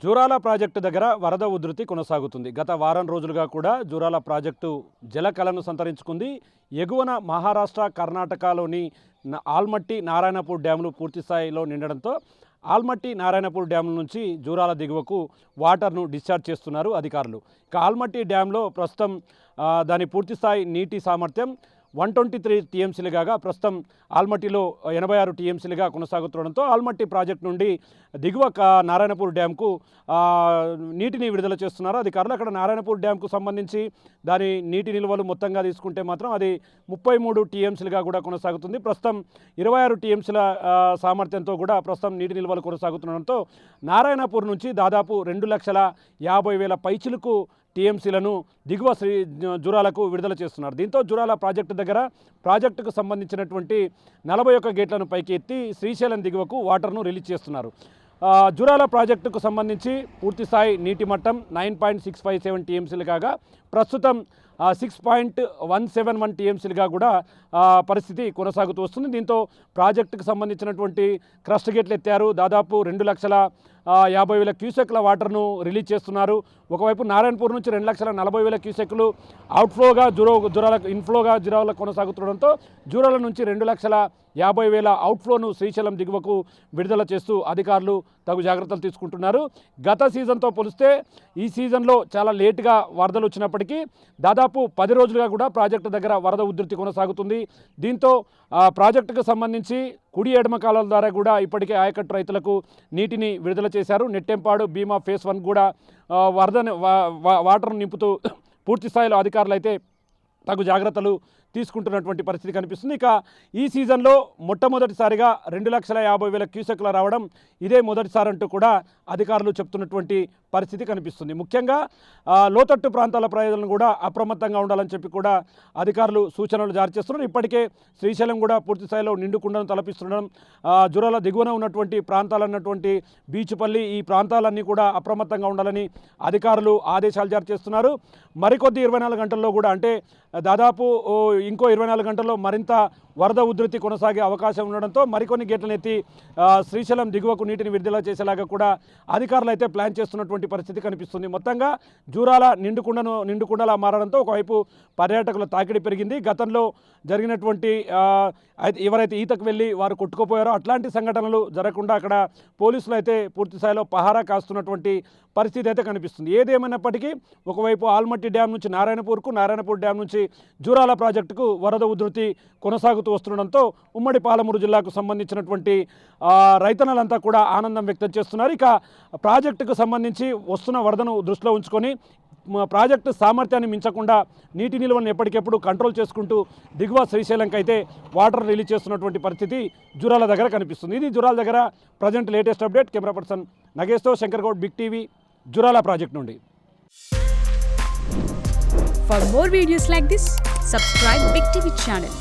Jurala project దగ్గర వరద ఉధృతి కొనసాగుతుంది. గత వారం రోజులుగా కూడా జూరాల ప్రాజెక్టు జలకళను సంతరించుకుంది. ఎగువన మహారాష్ట్ర, కర్ణాటకలోని ఆల్మట్టి, నారాయణపూర్ డ్యాములు పూర్తి స్థాయిలో నిండడంతో ఆల్మట్టి, నారాయణపూర్ డ్యాముల నుంచి జూరాల దిగువకు వాటర్ను డిశ్చార్జ్ చేస్తున్నారు అధికారులు. ఇక ఆల్మట్టి డ్యాంలో ప్రస్తుతం దాని పూర్తిస్థాయి నీటి సామర్థ్యం 123 టీఎంసీలు కాగా ప్రస్తుతం ఆల్మట్టిలో 86 టీఎంసీలుగా కొనసాగుతుండడంతో ఆల్మట్టి ప్రాజెక్టు నుండి దిగువ నారాయణపూర్ డ్యాంకు నీటిని విడుదల చేస్తున్నారు అధికారులు. అక్కడ నారాయణపూర్ డ్యాంకు సంబంధించి దాని నీటి నిల్వలు మొత్తంగా తీసుకుంటే మాత్రం అది 33 టీఎంసీలుగా కూడా కొనసాగుతుంది. ప్రస్తుతం 26 టీఎంసీల సామర్థ్యంతో కూడా ప్రస్తుతం నీటి నిల్వలు కొనసాగుతుండడంతో నారాయణపూర్ నుంచి దాదాపు 2,50,000 పైచిలకు టీఎంసీలను దిగువ జూరాలకు విడుదల చేస్తున్నారు. దీంతో జూరాల ప్రాజెక్టు దగ్గర ప్రాజెక్టుకు సంబంధించినటువంటి 41 గేట్లను పైకి ఎత్తి శ్రీశైలం దిగువకు వాటర్ను రిలీజ్ చేస్తున్నారు. జూరాల ప్రాజెక్టుకు సంబంధించి పూర్తిస్థాయి నీటి మట్టం 9.657 టీఎంసీలు కాగా ప్రస్తుతం 6.171 టీఎంసీలుగా కూడా పరిస్థితి కొనసాగుతూ వస్తుంది. దీంతో ప్రాజెక్టుకు సంబంధించినటువంటి క్రస్ట్ గేట్లు ఎత్తారు. దాదాపు 2,50,000 క్యూసెక్ల వాటర్ను రిలీజ్ చేస్తున్నారు. ఒకవైపు నారాయణపూర్ నుంచి 2,40,000 క్యూసెక్లు అవుట్ఫ్లోగా జూరాలకు ఇన్ఫ్లోగా జూరాలకు కొనసాగుతుండడంతో జూరాల నుంచి 2,50,000 అవుట్ఫ్లోను శ్రీశైలం దిగువకు విడుదల చేస్తూ అధికారులు తగు జాగ్రత్తలు తీసుకుంటున్నారు. గత సీజన్తో పోలిస్తే ఈ సీజన్లో చాలా లేటుగా వరదలు వచ్చినప్పటికీ దాదాపు 10 రోజులుగా కూడా ప్రాజెక్టు దగ్గర వరద ఉధృతి కొనసాగుతుంది. దీంతో ప్రాజెక్టుకు సంబంధించి కుడి ఎడమ కాలాల ద్వారా కూడా ఇప్పటికే ఆయకట్టు రైతులకు నీటిని విడుదల చేశారు. నెట్టెంపాడు, భీమా ఫేజ్ 1 కూడా వాటర్ను నింపుతూ పూర్తి స్థాయిలో అధికారులు అయితే తగు జాగ్రత్తలు తీసుకుంటున్నటువంటి పరిస్థితి కనిపిస్తుంది. ఇక ఈ సీజన్లో మొట్టమొదటిసారిగా 2,50,000 క్యూసెక్లు రావడం ఇదే మొదటిసారి అంటూ కూడా అధికారులు చెప్తున్నటువంటి పరిస్థితి కనిపిస్తుంది. ముఖ్యంగా లోతట్టు ప్రాంతాల ప్రజలను కూడా అప్రమత్తంగా ఉండాలని చెప్పి కూడా అధికారులు సూచనలు జారీ చేస్తున్నారు. ఇప్పటికే శ్రీశైలం కూడా పూర్తి స్థాయిలో నిండుకుండను తలపిస్తుండడం, జూరాల దిగువన ఉన్నటువంటి ప్రాంతాలన్నటువంటి బీచ్పల్లి ఈ ప్రాంతాలన్నీ కూడా అప్రమత్తంగా ఉండాలని అధికారులు ఆదేశాలు జారీ చేస్తున్నారు. మరికొద్ది 24 గంటల్లో కూడా అంటే దాదాపు ఇంకో 24 గంటల్లో మరింత వరద ఉధృతి కొనసాగే అవకాశం ఉండడంతో మరికొన్ని గేట్లను ఎత్తి శ్రీశైలం దిగువకు నీటిని విడుదల చేసేలాగా కూడా అధికారులు అయితే ప్లాన్ చేస్తున్నటువంటి పరిస్థితి కనిపిస్తుంది. మొత్తంగా జూరాల నిండుకుండలా మారడంతో ఒకవైపు పర్యాటకుల తాకిడి పెరిగింది. గతంలో జరిగినటువంటి ఎవరైతే ఈతకు వెళ్ళి వారు కొట్టుకుపోయారో అట్లాంటి సంఘటనలు జరగకుండా అక్కడ పోలీసులు అయితే పూర్తి స్థాయిలో పహారా కాస్తున్నటువంటి పరిస్థితి అయితే కనిపిస్తుంది. ఏదేమైనప్పటికీ ఒకవైపు ఆల్మట్టి డ్యామ్ నుంచి నారాయణపూర్కు, నారాయణపూర్ డ్యామ్ నుంచి జూరాల ప్రాజెక్టుకు వరద ఉధృతి కొనసాగుతూ వస్తుండడంతో ఉమ్మడి పాలమూరు జిల్లాకు సంబంధించినటువంటి రైతన్నలంతా కూడా ఆనందం వ్యక్తం చేస్తున్నారు. ఇక ప్రాజెక్టుకు సంబంధించి వస్తున్న వరదను దృష్టిలో ఉంచుకొని ప్రాజెక్టు సామర్థ్యాన్ని మించకుండా నీటి నిల్వను ఎప్పటికెప్పుడు కంట్రోల్ చేసుకుంటూ దిగువ శ్రీశైలంకి అయితే వాటర్ రిలీజ్ చేస్తున్నటువంటి పరిస్థితి జూరాల దగ్గర కనిపిస్తుంది. ఇది జూరాల దగ్గర present latest update. Camera person నగేష్తో Shankar Goud, big TV, Jurala project నుండి. For more videos like this, subscribe Big TV channel.